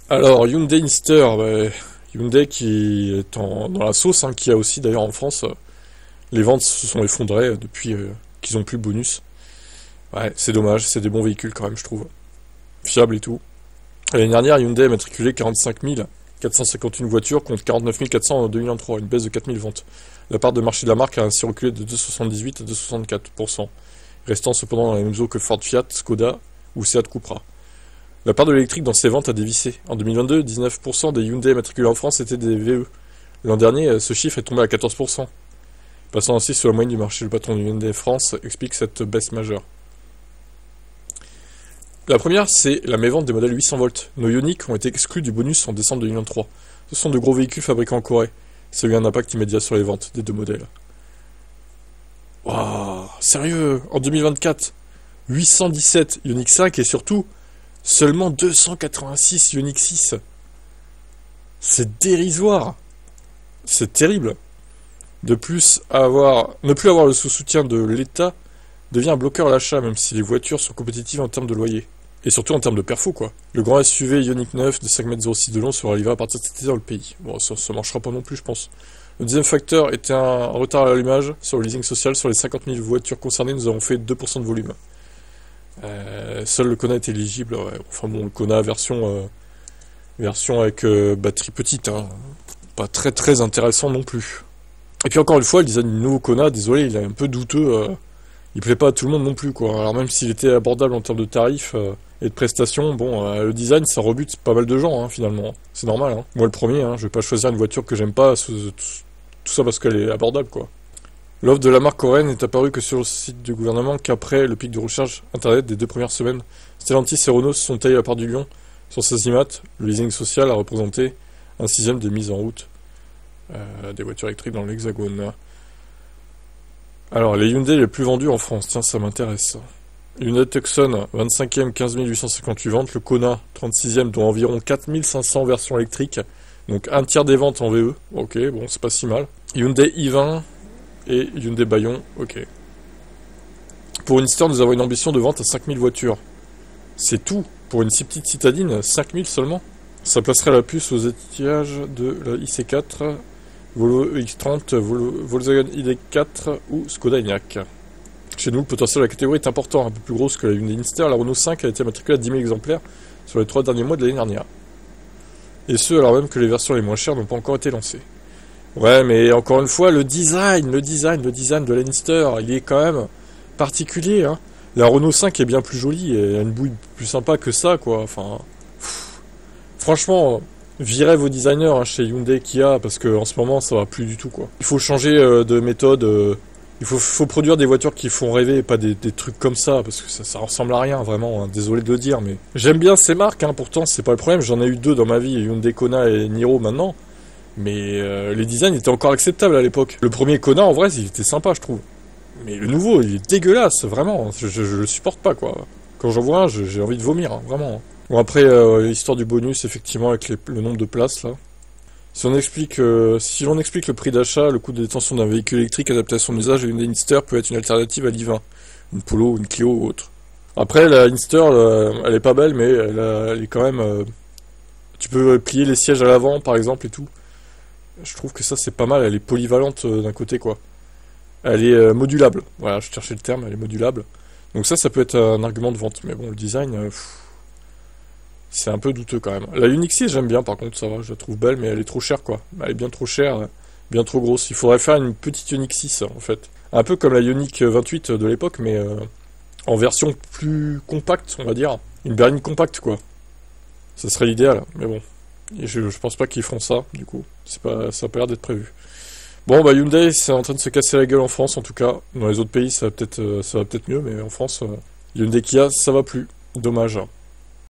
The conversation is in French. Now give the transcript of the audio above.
Alors, Hyundai Inster, bah, Hyundai qui est dans la sauce, hein, qui a aussi d'ailleurs en France, les ventes se sont effondrées depuis qu'ils ont plus le bonus. Ouais, c'est dommage, c'est des bons véhicules quand même, je trouve. Fiables et tout. L'année dernière, Hyundai a matriculé 45 451 voitures contre 49 400 en 2023, une baisse de 4000 ventes. La part de marché de la marque a ainsi reculé de 2,78 à 2,64%, restant cependant dans la même zone que Ford Fiat, Skoda ou Seat Cupra. La part de l'électrique dans ces ventes a dévissé. En 2022, 19% des Hyundai matriculés en France étaient des VE. L'an dernier, ce chiffre est tombé à 14%. Passant ainsi sur la moyenne du marché, le patron de Hyundai France explique cette baisse majeure. La première, c'est la mévente des modèles 800 volts. Nos Ioniq ont été exclus du bonus en décembre 2023. Ce sont de gros véhicules fabriqués en Corée. Ça a eu un impact immédiat sur les ventes des deux modèles. Waouh, sérieux, en 2024, 817 Ioniq 5 et surtout seulement 286 Ioniq 6. C'est dérisoire. C'est terrible. De plus, ne plus avoir le soutien de l'État devient un bloqueur à l'achat, même si les voitures sont compétitives en termes de loyer. Et surtout en termes de perfo, quoi. Le grand SUV Ioniq 9 de 5,06 m de long sera livré à partir de cet été dans le pays. Bon, ça marchera pas non plus, je pense. Le deuxième facteur était un retard à l'allumage sur le leasing social. Sur les 50 000 voitures concernées, nous avons fait 2% de volume. Seul le Kona est éligible. Ouais. Enfin bon, le Kona version avec batterie petite. Hein. Pas très très intéressant non plus. Et puis encore une fois, le design du nouveau Kona, désolé, il est un peu douteux. Il plaît pas à tout le monde non plus, quoi. Alors même s'il était abordable en termes de tarifs et de prestations, bon, le design, ça rebute pas mal de gens, hein, finalement. C'est normal, hein. Moi le premier, hein, je vais pas choisir une voiture que j'aime pas, tout ça parce qu'elle est abordable, quoi. L'offre de la marque coréenne n'est apparue que sur le site du gouvernement qu'après le pic de recherche internet des 2 premières semaines. Stellantis et Renault se sont taillés la part du lion. Sur Sazimat, le leasing social a représenté un sixième des mises en route des voitures électriques dans l'Hexagone. Alors, les Hyundai les plus vendus en France, tiens, ça m'intéresse. Hyundai Tucson, 25e, 15 858 ventes. Le Kona, 36e, dont environ 4500 versions électriques. Donc, un tiers des ventes en VE. Ok, bon, c'est pas si mal. Hyundai i20 et Hyundai Bayon, ok. Pour une Inster, nous avons une ambition de vente à 5000 voitures. C'est tout. Pour une si petite citadine, 5000 seulement. Ça placerait la puce aux étiages de la IC4, Volvo X30, Volkswagen ID4 ou Skoda Enyaq. Chez nous, le potentiel de la catégorie est important, un peu plus grosse que la Hyundai Inster. La Renault 5 a été matriculée à 10 000 exemplaires sur les 3 derniers mois de l'année dernière. Et ce, alors même que les versions les moins chères n'ont pas encore été lancées. Ouais, mais encore une fois, le design de la Inster, il est quand même particulier, hein. La Renault 5 est bien plus jolie et elle a une bouille plus sympa que ça, quoi. Enfin, franchement, virez vos designers, hein, chez Hyundai Kia, parce que en ce moment ça va plus du tout, quoi. Il faut changer de méthode. Il faut produire des voitures qui font rêver et pas des trucs comme ça, parce que ça ressemble à rien, vraiment, hein. Désolé de le dire, mais j'aime bien ces marques, hein, pourtant c'est pas le problème. J'en ai eu 2 dans ma vie, Hyundai Kona et Niro maintenant, mais les designs étaient encore acceptables à l'époque. Le premier Kona, en vrai, il était sympa, je trouve. Mais le nouveau, il est dégueulasse, vraiment. Je le supporte pas, quoi. Quand j'en vois un, j'ai envie de vomir, hein, vraiment. Bon, après, l'histoire du bonus, effectivement, avec le nombre de places, là. Si l'on explique le prix d'achat, le coût de détention d'un véhicule électrique adapté à son usage, une Inster peut être une alternative à l'I20. Une Polo, une Clio ou autre. Après, la Inster, elle est pas belle, mais elle est quand même... tu peux plier les sièges à l'avant, par exemple, et tout. Je trouve que ça, c'est pas mal. Elle est polyvalente d'un côté, quoi. Elle est modulable. Voilà, je cherchais le terme, elle est modulable. Donc ça peut être un argument de vente. Mais bon, le design, c'est un peu douteux quand même. La Ioniq 6, j'aime bien, par contre, ça va, je la trouve belle, mais elle est trop chère, quoi. Elle est bien trop chère, bien trop grosse. Il faudrait faire une petite Ioniq 6, en fait. Un peu comme la Ioniq 28 de l'époque, mais en version plus compacte, on va dire. Une berline compacte, quoi. Ça serait l'idéal, mais bon. Et je pense pas qu'ils feront ça, du coup. Ça a pas l'air d'être prévu. Bon, bah Hyundai, c'est en train de se casser la gueule en France, en tout cas. Dans les autres pays, ça va peut-être mieux, mais en France, Hyundai Kia, ça va plus. Dommage.